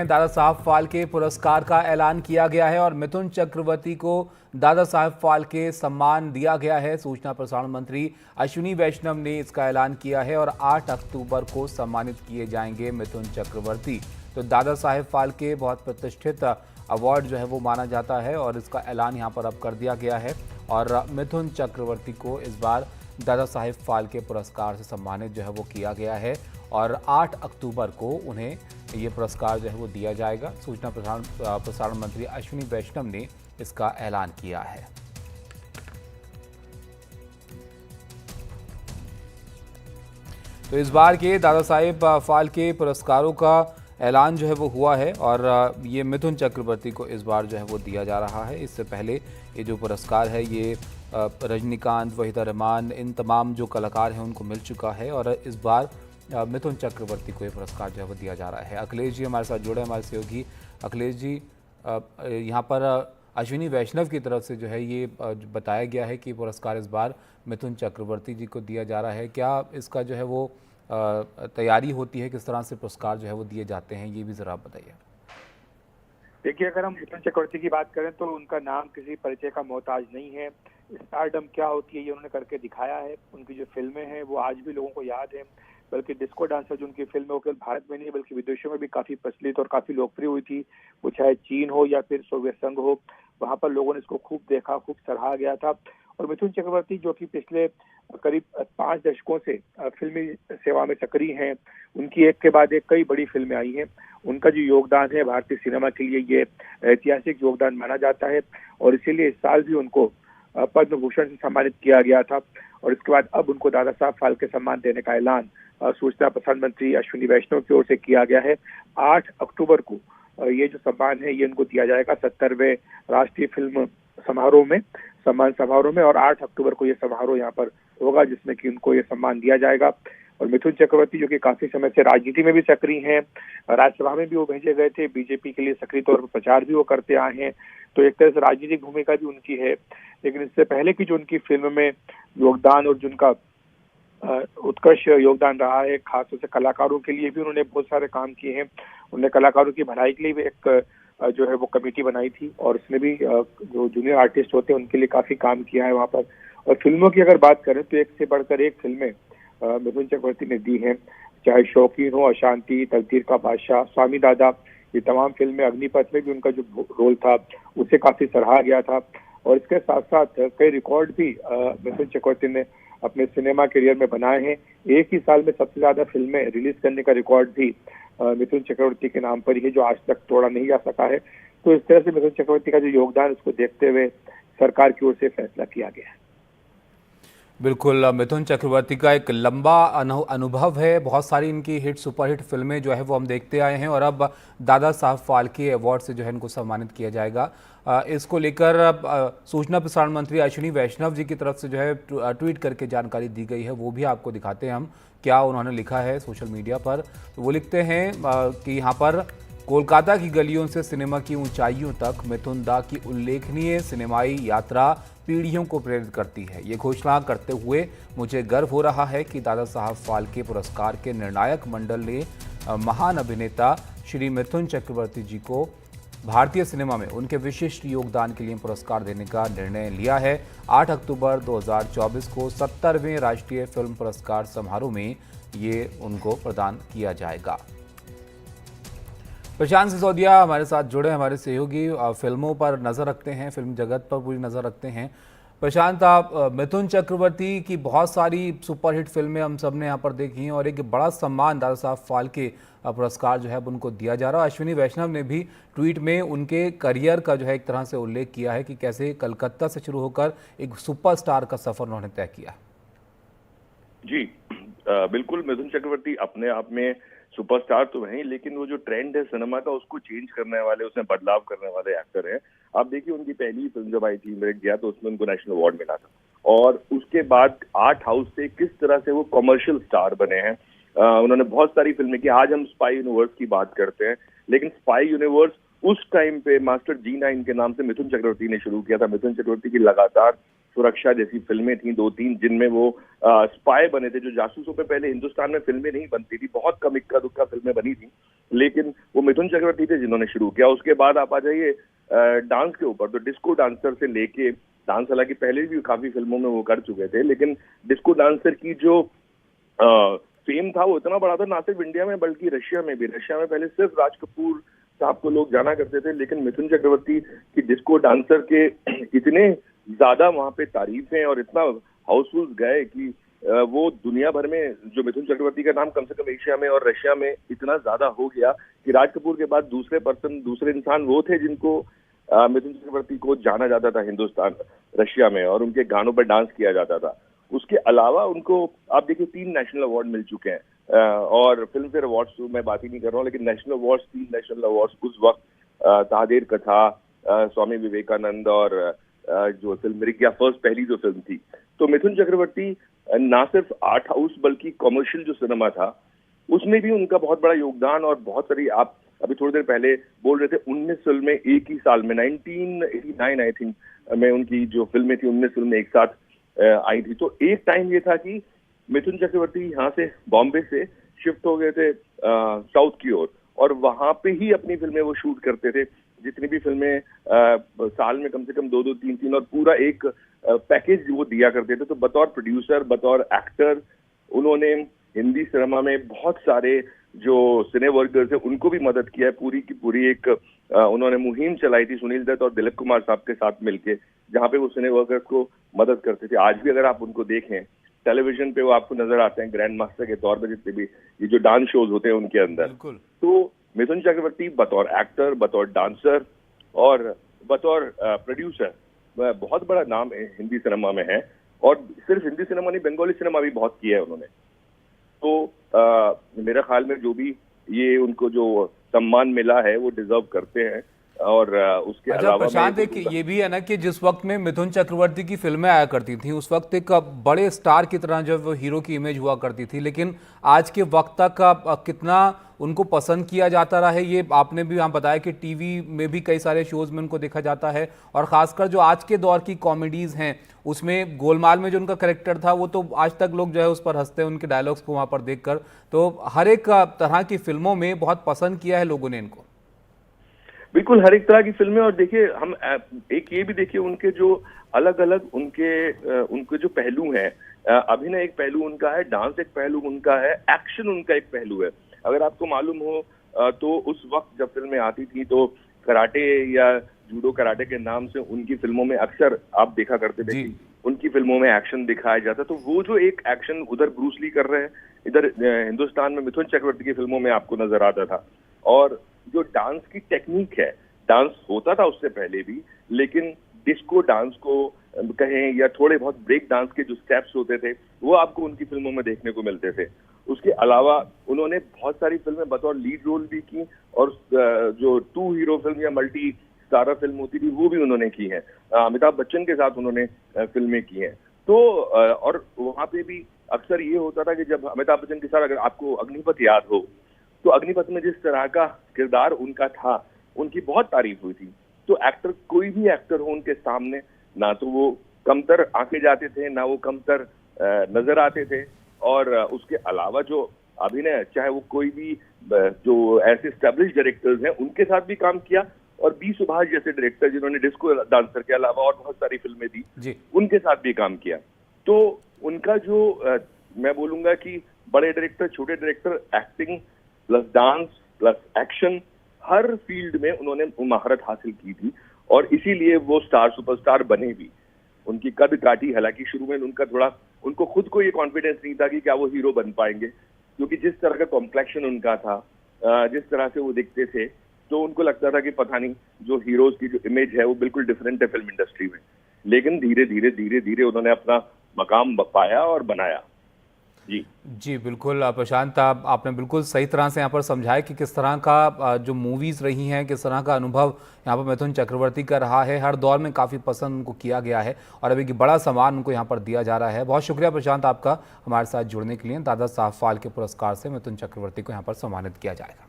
दादा साहब फाल्के पुरस्कार का ऐलान किया गया है और मिथुन चक्रवर्ती को दादा साहब फाल्के सम्मान दिया गया है। सूचना प्रसारण मंत्री अश्विनी वैष्णव ने इसका ऐलान किया है और 8 अक्टूबर को सम्मानित किए जाएंगे मिथुन चक्रवर्ती। तो दादा साहब फाल्के बहुत प्रतिष्ठित अवार्ड जो है वो माना जाता है और इसका ऐलान यहाँ पर अब कर दिया गया है और मिथुन चक्रवर्ती को इस बार दादा साहब फाल्के पुरस्कार से सम्मानित जो है वो किया गया है और 8 अक्टूबर को उन्हें ये पुरस्कार जो है वो दिया जाएगा। सूचना प्रसारण मंत्री अश्विनी वैष्णव ने इसका ऐलान किया है। तो इस बार के दादा साहेब फाल्के पुरस्कारों का ऐलान जो है वो हुआ है और ये मिथुन चक्रवर्ती को इस बार जो है वो दिया जा रहा है। इससे पहले ये जो पुरस्कार है ये रजनीकांत, वहीदा रहमान, इन तमाम जो कलाकार हैं उनको मिल चुका है और इस बार मिथुन चक्रवर्ती को ये पुरस्कार जो है वो दिया जा रहा है। अखिलेश जी हमारे साथ जुड़े, हमारे सहयोगी। अखिलेश जी, यहाँ पर अश्विनी वैष्णव की तरफ से जो है ये बताया गया है कि पुरस्कार इस बार मिथुन चक्रवर्ती जी को दिया जा रहा है। क्या इसका जो है वो तैयारी होती है, किस तरह से पुरस्कार जो है वो दिए जाते हैं, ये भी ज़रा बताइए। देखिए, अगर हम मिथुन चक्रवर्ती की बात करें तो उनका नाम किसी परिचय का मोहताज नहीं है। स्टारडम क्या होती है ये उन्होंने करके दिखाया है। उनकी जो फिल्में हैं वो आज भी लोगों को याद है। बल्कि डिस्को डांसर जो उनकी फिल्म है वो केवल भारत में नहीं बल्कि विदेशों में भी काफी प्रचलित और काफी लोकप्रिय हुई थी। वो चाहे चीन हो या फिर सोवियत संघ हो, वहां पर लोगों ने इसको खूब देखा, खूब सराहा गया था। और मिथुन चक्रवर्ती जो कि पिछले करीब 5 दशकों से फिल्मी सेवा में सक्रिय हैं, उनकी एक के बाद एक कई बड़ी फिल्में आई हैं। उनका जो योगदान है भारतीय सिनेमा के लिए ये ऐतिहासिक योगदान माना जाता है और इसीलिए इस साल भी उनको पद्म भूषण से सम्मानित किया गया था। और इसके बाद अब उनको दादा साहब फाल्के सम्मान देने का ऐलान सूचना प्रसारण मंत्री अश्विनी वैष्णव की ओर से किया गया है। 8 अक्टूबर को ये जो सम्मान है ये उनको दिया जाएगा 70वें राष्ट्रीय फिल्म समारोह में, सम्मान समारोह में। और 8 अक्टूबर को ये समारोह यहाँ पर होगा जिसमें कि उनको ये सम्मान दिया जाएगा। और मिथुन चक्रवर्ती जो कि काफी समय से राजनीति में भी सक्रिय हैं, राज्यसभा में भी वो भेजे गए थे, बीजेपी के लिए सक्रिय तौर पर प्रचार भी वो करते आए हैं, तो एक तरह से राजनीतिक भूमिका भी उनकी है। लेकिन इससे पहले की जो उनकी फिल्म में योगदान और जिनका उत्कृष्ट योगदान रहा है, खासतौर से कलाकारों के लिए भी उन्होंने बहुत सारे काम किए हैं। उन्होंने कलाकारों की भलाई के लिए भी एक जो है वो कमेटी बनाई थी और उसमें भी जो जूनियर आर्टिस्ट होते हैं उनके लिए काफी काम किया है वहाँ पर। और फिल्मों की अगर बात करें तो एक से बढ़कर एक फिल्में मिथुन चक्रवर्ती ने दी हैं, चाहे शौकीन हो, अशांति, तकदीर का बादशाह, स्वामी दादा, ये तमाम फिल्में। अग्निपथ में भी उनका जो रोल था उसे काफी सराहा गया था। और इसके साथ साथ कई रिकॉर्ड भी मिथुन चक्रवर्ती ने अपने सिनेमा करियर में बनाए हैं। एक ही साल में सबसे ज्यादा फिल्में रिलीज करने का रिकॉर्ड भी मिथुन चक्रवर्ती के नाम पर ही है, जो आज तक तोड़ा नहीं जा सका है। तो इस तरह से मिथुन चक्रवर्ती का जो योगदान उसको देखते हुए सरकार की ओर से फैसला किया गया है। बिल्कुल, मिथुन चक्रवर्ती का एक लंबा अनुभव है, बहुत सारी इनकी हिट सुपरहिट फिल्में जो है वो हम देखते आए हैं और अब दादा साहब फाल्के अवार्ड से जो है इनको सम्मानित किया जाएगा। इसको लेकर सूचना प्रसारण मंत्री अश्विनी वैष्णव जी की तरफ से जो है ट्वीट करके जानकारी दी गई है, वो भी आपको दिखाते हैं हम क्या उन्होंने लिखा है सोशल मीडिया पर। तो वो लिखते हैं कि यहाँ पर कोलकाता की गलियों से सिनेमा की ऊंचाइयों तक मिथुन दा की उल्लेखनीय सिनेमाई यात्रा पीढ़ियों को प्रेरित करती है। ये घोषणा करते हुए मुझे गर्व हो रहा है कि दादा साहब फाल्के पुरस्कार के निर्णायक मंडल ने महान अभिनेता श्री मिथुन चक्रवर्ती जी को भारतीय सिनेमा में उनके विशिष्ट योगदान के लिए पुरस्कार देने का निर्णय लिया है। 8 अक्टूबर 2024 को 70वें राष्ट्रीय फिल्म पुरस्कार समारोह में ये उनको प्रदान किया जाएगा। प्रशांत सिसोदिया हमारे साथ जुड़े, हमारे सहयोगी, फिल्मों पर नज़र रखते हैं, फिल्म जगत पर पूरी नज़र रखते हैं। प्रशांत, आप मिथुन चक्रवर्ती की बहुत सारी सुपरहिट फिल्में हम सब ने यहाँ पर देखी हैं और एक बड़ा सम्मान दादा साहब फाल्के पुरस्कार जो है उनको दिया जा रहा है। अश्विनी वैष्णव ने भी ट्वीट में उनके करियर का जो है एक तरह से उल्लेख किया है कि कैसे कलकत्ता से शुरू होकर एक सुपरस्टार का सफ़र उन्होंने तय किया। जी बिल्कुल, मिथुन चक्रवर्ती अपने आप में सुपरस्टार तो हैं, लेकिन वो जो ट्रेंड है सिनेमा का उसको चेंज करने वाले, उसमें बदलाव करने वाले एक्टर हैं। आप देखिए, उनकी पहली फिल्म जब आई थी मेरे गया तो उसमें उनको नेशनल अवार्ड मिला था और उसके बाद आर्ट हाउस से किस तरह से वो कमर्शियल स्टार बने हैं। उन्होंने बहुत सारी फिल्में की। आज हम स्पाई यूनिवर्स की बात करते हैं, लेकिन स्पाई यूनिवर्स उस टाइम पे मास्टर G9 के नाम से मिथुन चक्रवर्ती ने शुरू किया था। मिथुन चक्रवर्ती की लगातार सुरक्षा जैसी फिल्में थी 2-3, जिनमें वो स्पाई बने थे, जो जासूसों पे पहले हिंदुस्तान में फिल्में नहीं बनती थी, बहुत कम इक्का दुक्का फिल्में बनी थी, लेकिन वो मिथुन चक्रवर्ती थे जिन्होंने शुरू किया। उसके बाद आप आ जाइए डांस के ऊपर, तो डिस्को डांसर से लेके, डांस हालांकि पहले भी काफी फिल्मों में वो कर चुके थे, लेकिन डिस्को डांसर की जो फेम था वो इतना बड़ा था, ना सिर्फ इंडिया में बल्कि रशिया में भी। रशिया में पहले सिर्फ राज कपूर साहब को लोग जाना करते थे, लेकिन मिथुन चक्रवर्ती की डिस्को डांसर के इतने ज्यादा वहां पे तारीफें और इतना हाउसफुल गए कि वो दुनिया भर में जो मिथुन चक्रवर्ती का नाम कम से कम एशिया में और रशिया में इतना ज्यादा हो गया कि राज कपूर के बाद दूसरे इंसान वो थे जिनको मिथुन चक्रवर्ती को जाना जाता था हिंदुस्तान, रशिया में, और उनके गानों पर डांस किया जाता था। उसके अलावा उनको आप देखिए 3 नेशनल अवार्ड मिल चुके हैं, और फिल्म फेयर अवार्ड्स तो मैं बात ही नहीं कर रहा हूँ, लेकिन नेशनल अवार्ड्स, 3 नेशनल अवार्ड्स उस वक्त तादेर कथा, स्वामी विवेकानंद और जो फिल्म मेरी क्या फर्स्ट पहली जो फिल्म थी। तो मिथुन चक्रवर्ती ना सिर्फ आर्ट हाउस बल्कि कमर्शियल जो सिनेमा था उसमें भी उनका बहुत बड़ा योगदान, और बहुत सारी, आप अभी थोड़ी देर पहले बोल रहे थे 19 फिल्में एक ही साल में, 1989 आई थिंक में उनकी जो फिल्में थी 19 फिल्में एक साथ आई थी। तो एक टाइम ये था कि मिथुन चक्रवर्ती यहाँ से बॉम्बे से शिफ्ट हो गए थे साउथ की ओर, और वहां पे ही अपनी फिल्में वो शूट करते थे। जितनी भी फिल्में साल में कम से कम 2-2, 3-3 और पूरा एक पैकेज वो दिया करते थे। तो बतौर प्रोड्यूसर, बतौर एक्टर, उन्होंने हिंदी सिनेमा में बहुत सारे जो सिने वर्कर्स है उनको भी मदद किया है। पूरी की पूरी एक उन्होंने मुहिम चलाई थी सुनील दत्त और दिलीप कुमार साहब के साथ मिलके, जहाँ पे वो सिने वर्कर्स को मदद करते थे। आज भी अगर आप उनको देखें टेलीविजन पे वो आपको नजर आते हैं ग्रैंड मास्टर के तौर पर, जितने भी ये जो डांस शोज होते हैं उनके अंदर। तो मिथुन चक्रवर्ती बतौर एक्टर, बतौर डांसर और बतौर प्रोड्यूसर बहुत बड़ा नाम हिंदी सिनेमा में है, और सिर्फ हिंदी सिनेमा नहीं, बंगाली सिनेमा भी बहुत किया है उन्होंने। तो मेरे ख्याल में जो भी ये उनको जो सम्मान मिला है वो डिजर्व करते हैं। और उसके अच्छा अलावा प्रशांत, एक ये भी है ना कि जिस वक्त में मिथुन चक्रवर्ती की फिल्में आया करती थी उस वक्त एक बड़े स्टार की तरह जो वो हीरो की इमेज हुआ करती थी, लेकिन आज के वक्त तक कितना उनको पसंद किया जाता रहा है ये आपने भी यहाँ बताया कि टीवी में भी कई सारे शोज में उनको देखा जाता है, और खासकर जो आज के दौर की कॉमेडीज हैं उसमें गोलमाल में जो उनका कैरेक्टर था वो तो आज तक लोग जो है उस पर हंसते हैं, उनके डायलॉग्स को वहाँ पर देखकर। तो हर एक तरह की फिल्मों में बहुत पसंद किया है लोगों ने इनको। बिल्कुल, हर एक तरह की फिल्में। और देखिए हम एक ये भी देखिए उनके जो अलग अलग उनके जो पहलू हैं, अभिनय एक पहलू उनका है, डांस एक पहलू उनका है, एक्शन उनका एक पहलू है। अगर आपको मालूम हो तो उस वक्त जब फिल्में आती थी तो कराटे या जूडो कराटे के नाम से उनकी फिल्मों में अक्सर आप देखा करते थे कि उनकी फिल्मों में एक्शन दिखाया जाता। तो वो जो एक एक्शन उधर ब्रूस ली कर रहे हैं, इधर हिंदुस्तान में मिथुन चक्रवर्ती की फिल्मों में आपको नजर आता था। और जो डांस की टेक्निक है, डांस होता था उससे पहले भी, लेकिन डिस्को डांस को कहें या थोड़े बहुत ब्रेक डांस के जो स्टेप्स होते थे वो आपको उनकी फिल्मों में देखने को मिलते थे। उसके अलावा उन्होंने बहुत सारी फिल्में बतौर लीड रोल भी की, और जो 2 हीरो फिल्म या मल्टी स्टारर फिल्म होती थी वो भी उन्होंने की है। अमिताभ बच्चन के साथ उन्होंने फिल्में की हैं। तो और वहां पे भी अक्सर ये होता था कि जब अमिताभ बच्चन के साथ, अगर आपको अग्निपथ याद हो तो अग्निपथ में जिस तरह का किरदार उनका था उनकी बहुत तारीफ हुई थी। तो एक्टर, कोई भी एक्टर हो उनके सामने, ना तो वो कमतर आंके जाते थे, ना वो कमतर नजर आते थे। और उसके अलावा जो अभिनय, चाहे वो कोई भी जो ऐसे एस्टेब्लिश डायरेक्टर्स हैं उनके साथ भी काम किया, और बी सुभाष जैसे डायरेक्टर जिन्होंने डिस्को डांसर के अलावा और बहुत सारी फिल्में दी उनके साथ भी काम किया। तो उनका जो मैं बोलूंगा कि बड़े डायरेक्टर, छोटे director, acting plus dance plus action, हर फील्ड में उन्होंने महारत हासिल की थी, और इसीलिए वो स्टार सुपरस्टार बने भी। उनकी कद काटी, हालांकि शुरू में उनको खुद को ये कॉन्फिडेंस नहीं था कि क्या वो हीरो बन पाएंगे, क्योंकि जिस तरह का कॉम्प्लेक्शन उनका था, जिस तरह से वो दिखते थे, तो उनको लगता था कि पता नहीं जो हीरोज की जो इमेज है वो बिल्कुल डिफरेंट है फिल्म इंडस्ट्री में। लेकिन धीरे धीरे उन्होंने अपना मकाम पाया और बनाया। जी बिल्कुल प्रशांत, आपने बिल्कुल सही तरह से यहाँ पर समझाया कि किस तरह का जो मूवीज़ रही हैं, किस तरह का अनुभव यहाँ पर मिथुन चक्रवर्ती का रहा है। हर दौर में काफ़ी पसंद उनको किया गया है और अभी बड़ा सम्मान उनको यहाँ पर दिया जा रहा है। बहुत शुक्रिया प्रशांत आपका हमारे साथ जुड़ने के लिए। दादा साहब फाल्के पुरस्कार से मिथुन चक्रवर्ती को यहाँ पर सम्मानित किया जाएगा।